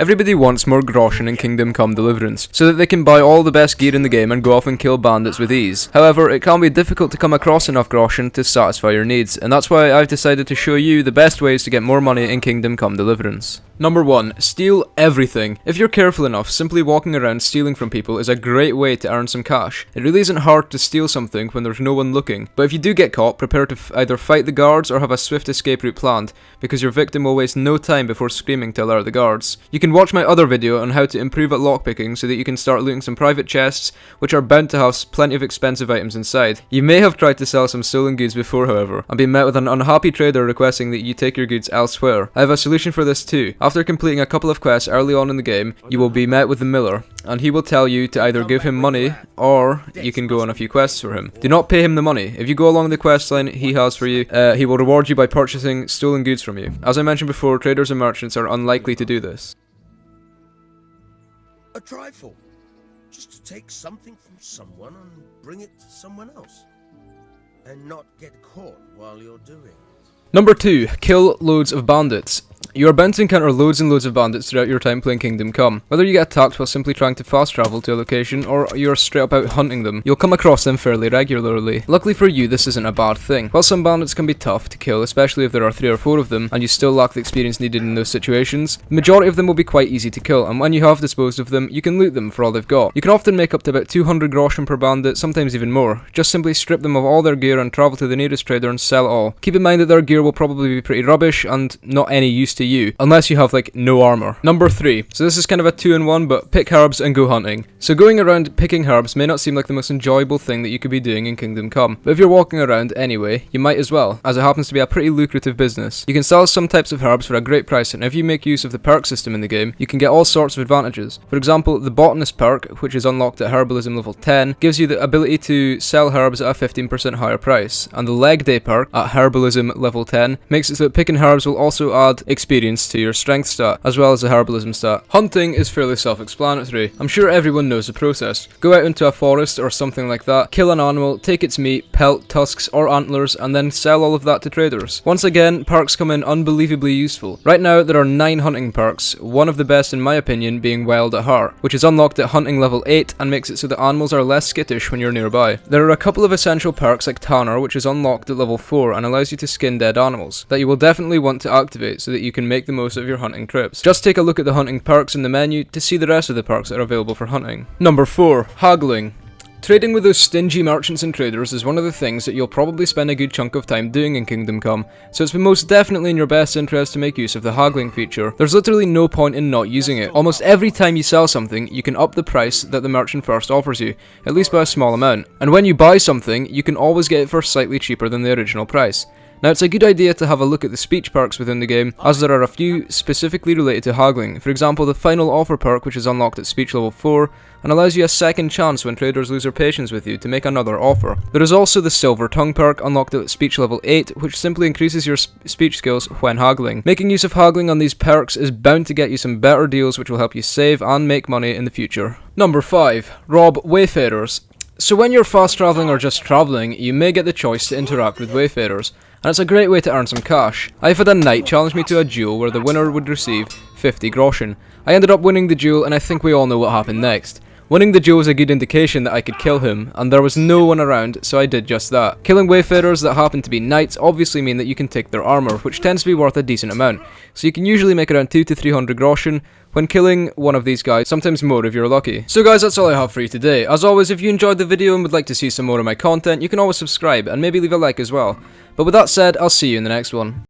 Everybody wants more groschen in Kingdom Come Deliverance, so that they can buy all the best gear in the game and go off and kill bandits with ease. However, it can be difficult to come across enough groschen to satisfy your needs, and that's why I've decided to show you the best ways to get more money in Kingdom Come Deliverance. Number 1. Steal everything. If you're careful enough, simply walking around stealing from people is a great way to earn some cash. It really isn't hard to steal something when there's no one looking, but if you do get caught, prepare to either fight the guards or have a swift escape route planned, because your victim will waste no time before screaming to alert the guards. You can watch my other video on how to improve at lockpicking so that you can start looting some private chests, which are bound to have plenty of expensive items inside. You may have tried to sell some stolen goods before, however, and been met with an unhappy trader requesting that you take your goods elsewhere. I have a solution for this too. After completing a couple of quests early on in the game, you will be met with the miller, and he will tell you to either give him money, or you can go on a few quests for him. Do not pay him the money. If you go along the quest line he has for you, he will reward you by purchasing stolen goods from you. As I mentioned before, traders and merchants are unlikely to do this. A trifle. Just to take something from someone and bring it to someone else. And not get caught while you're doing it. Number 2. Kill loads of bandits. You are bound to encounter loads and loads of bandits throughout your time playing Kingdom Come. Whether you get attacked while simply trying to fast travel to a location, or you are straight up out hunting them, you'll come across them fairly regularly. Luckily for you, this isn't a bad thing. While some bandits can be tough to kill, especially if there are 3 or 4 of them, and you still lack the experience needed in those situations, the majority of them will be quite easy to kill, and when you have disposed of them, you can loot them for all they've got. You can often make up to about 200 groschen per bandit, sometimes even more. Just simply strip them of all their gear and travel to the nearest trader and sell it all. Keep in mind that their gear will probably be pretty rubbish and not any use to you, unless you have like no armor. Number 3. So this is kind of a 2-in-1, but pick herbs and go hunting. So going around picking herbs may not seem like the most enjoyable thing that you could be doing in Kingdom Come, but if you're walking around anyway, you might as well, as it happens to be a pretty lucrative business. You can sell some types of herbs for a great price, and if you make use of the perk system in the game, you can get all sorts of advantages. For example, the botanist perk, which is unlocked at herbalism level 10, gives you the ability to sell herbs at a 15% higher price, and the leg day perk at herbalism level 10 makes it so that picking herbs will also add experience to your strength stat, as well as the herbalism stat. Hunting is fairly self-explanatory. I'm sure everyone knows the process. Go out into a forest or something like that, kill an animal, take its meat, pelt, tusks or antlers, and then sell all of that to traders. Once again, perks come in unbelievably useful. Right now there are 9 hunting perks, one of the best in my opinion being Wild at Heart, which is unlocked at hunting level 8 and makes it so that animals are less skittish when you're nearby. There are a couple of essential perks like Tanner, which is unlocked at level 4 and allows you to skin dead animals, that you will definitely want to activate so that you can make the most of your hunting trips. Just take a look at the hunting perks in the menu to see the rest of the perks that are available for hunting. Number 4. Haggling. Trading with those stingy merchants and traders is one of the things that you'll probably spend a good chunk of time doing in Kingdom Come, so it's most definitely in your best interest to make use of the haggling feature. There's literally no point in not using it. Almost every time you sell something, you can up the price that the merchant first offers you, at least by a small amount. And when you buy something, you can always get it for slightly cheaper than the original price. Now it's a good idea to have a look at the speech perks within the game, as there are a few specifically related to haggling. For example, the final offer perk, which is unlocked at speech level 4, and allows you a second chance when traders lose their patience with you to make another offer. There is also the silver tongue perk, unlocked at speech level 8, which simply increases your speech skills when haggling. Making use of haggling on these perks is bound to get you some better deals which will help you save and make money in the future. Number 5. Rob wayfarers. So when you're fast traveling or just traveling, you may get the choice to interact with wayfarers, and it's a great way to earn some cash. I've had a knight challenge me to a duel where the winner would receive 50 groschen. I ended up winning the duel, and I think we all know what happened next. Winning the duel was a good indication that I could kill him, and there was no one around, so I did just that. Killing wayfarers that happen to be knights obviously mean that you can take their armor, which tends to be worth a decent amount, so you can usually make around 200 to 300 groschen when killing one of these guys, sometimes more if you're lucky. So guys, that's all I have for you today. As always, if you enjoyed the video and would like to see some more of my content, you can always subscribe, and maybe leave a like as well. But with that said, I'll see you in the next one.